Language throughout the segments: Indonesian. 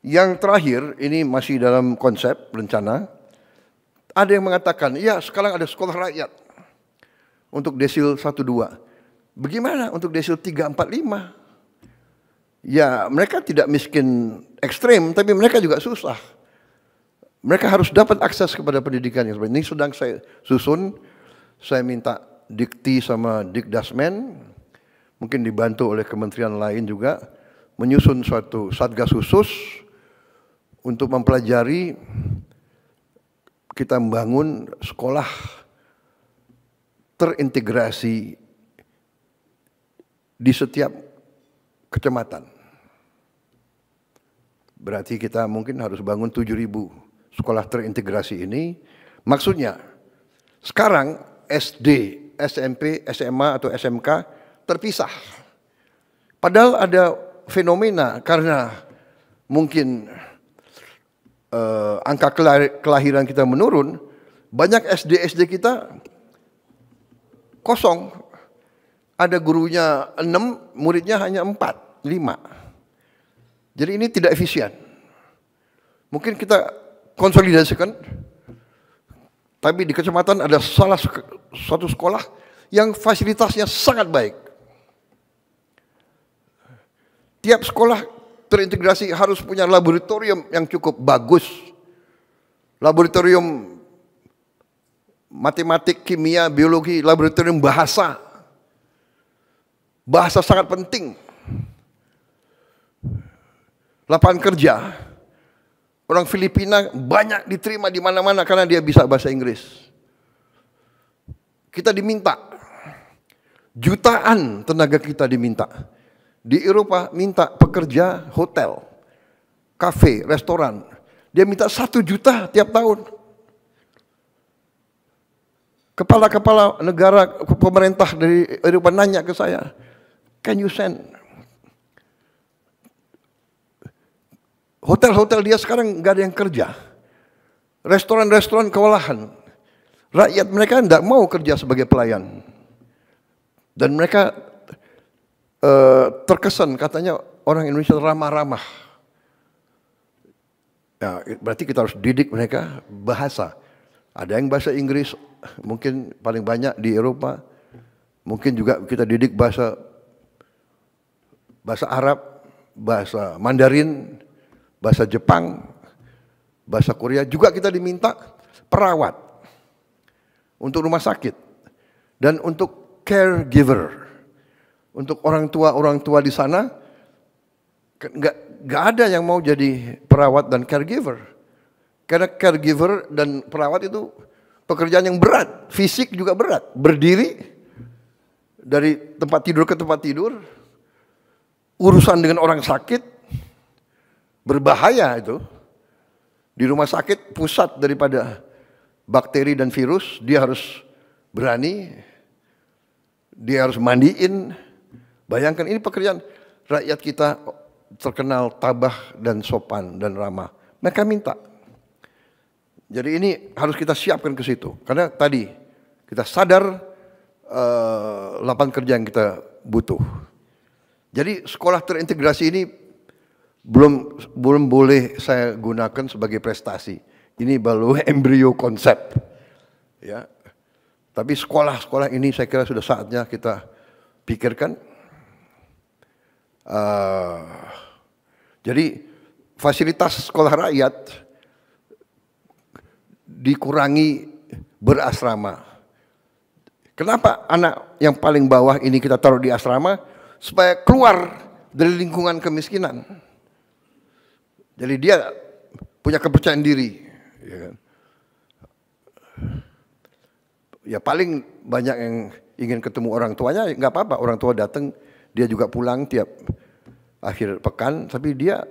Yang terakhir, ini masih dalam konsep rencana, ada yang mengatakan, ya sekarang ada sekolah rakyat untuk desil 1-2. Bagaimana untuk desil 3-4-5? Ya mereka tidak miskin ekstrem, tapi mereka juga susah. Mereka harus dapat akses kepada pendidikan yang seperti ini. Sedang saya susun, saya minta Dikti sama Dikdasmen, mungkin dibantu oleh kementerian lain juga, menyusun suatu satgas khusus untuk mempelajari kita membangun sekolah terintegrasi di setiap kecamatan. Berarti kita mungkin harus bangun 7.000 sekolah terintegrasi ini. Maksudnya, sekarang SD, SMP, SMA atau SMK terpisah. Padahal ada fenomena karena mungkin angka kelahiran kita menurun, banyak SD kita kosong. Ada gurunya 6, muridnya hanya 4, 5. Jadi ini tidak efisien. Mungkin kita konsolidasikan, tapi di kecamatan ada suatu sekolah yang fasilitasnya sangat baik. Tiap sekolah terintegrasi harus punya laboratorium yang cukup bagus. Laboratorium matematik, kimia, biologi, laboratorium bahasa. Bahasa sangat penting. Lapangan kerja. Orang Filipina banyak diterima di mana-mana karena dia bisa bahasa Inggris. Kita diminta. Jutaan tenaga kita diminta. Di Eropa minta pekerja hotel, kafe, restoran. Dia minta 1 juta tiap tahun. Kepala-kepala negara, pemerintah dari Eropa nanya ke saya, can you send? Hotel-hotel dia sekarang nggak ada yang kerja. Restoran-restoran kewalahan. Rakyat mereka tidak mau kerja sebagai pelayan. Dan mereka terkesan katanya orang Indonesia ramah-ramah. Ya, berarti kita harus didik mereka bahasa. Ada yang bahasa Inggris, mungkin paling banyak di Eropa. Mungkin juga kita didik bahasa Arab, bahasa Mandarin, bahasa Jepang, bahasa Korea. Juga kita diminta perawat untuk rumah sakit dan untuk caregiver. Untuk orang tua di sana nggak ada yang mau jadi perawat dan caregiver, karena caregiver dan perawat itu pekerjaan yang berat, fisik juga berat, berdiri dari tempat tidur ke tempat tidur, urusan dengan orang sakit berbahaya itu. Di rumah sakit pusat daripada bakteri dan virus, dia harus berani, dia harus mandiin. Bayangkan ini pekerjaan. Rakyat kita terkenal tabah dan sopan dan ramah. Mereka minta. Jadi ini harus kita siapkan ke situ. Karena tadi kita sadar lapangan kerja yang kita butuh. Jadi sekolah terintegrasi ini belum boleh saya gunakan sebagai prestasi. Ini baru embrio konsep. Ya. Tapi sekolah-sekolah ini saya kira sudah saatnya kita pikirkan. Jadi fasilitas sekolah rakyat dikurangi berasrama. Kenapa anak yang paling bawah ini kita taruh di asrama? Supaya keluar dari lingkungan kemiskinan. Jadi dia punya kepercayaan diri. Ya kan? Ya paling banyak yang ingin ketemu orang tuanya, nggak apa-apa. Orang tua datang, dia juga pulang tiap akhir pekan, tapi dia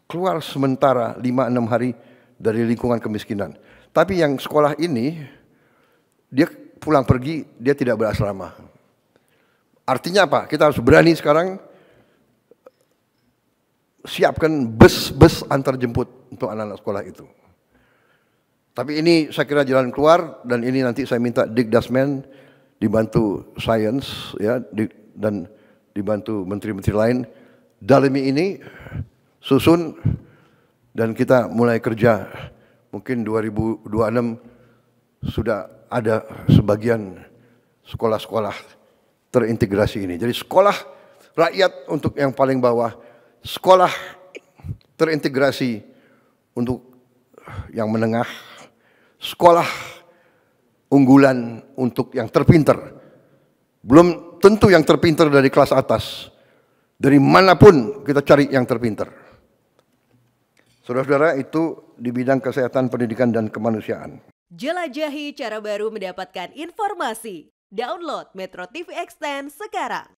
keluar sementara 5-6 hari dari lingkungan kemiskinan. Tapi yang sekolah ini, dia pulang pergi, dia tidak berasrama. Artinya apa? Kita harus berani sekarang siapkan bus-bus antar jemput untuk anak-anak sekolah itu. Tapi ini saya kira jalan keluar, dan ini nanti saya minta Dikdasmen dibantu Sains, ya, dan dibantu menteri-menteri lain. Dalam ini susun dan kita mulai kerja. Mungkin 2026 sudah ada sebagian sekolah-sekolah terintegrasi ini. Jadi sekolah rakyat untuk yang paling bawah, sekolah terintegrasi untuk yang menengah, sekolah unggulan untuk yang terpinter. Belum tentu yang terpinter dari kelas atas. Dari manapun kita cari yang terpinter. Saudara-saudara, itu di bidang kesehatan, pendidikan, dan kemanusiaan. Jelajahi cara baru mendapatkan informasi. Download Metro TV Extend sekarang.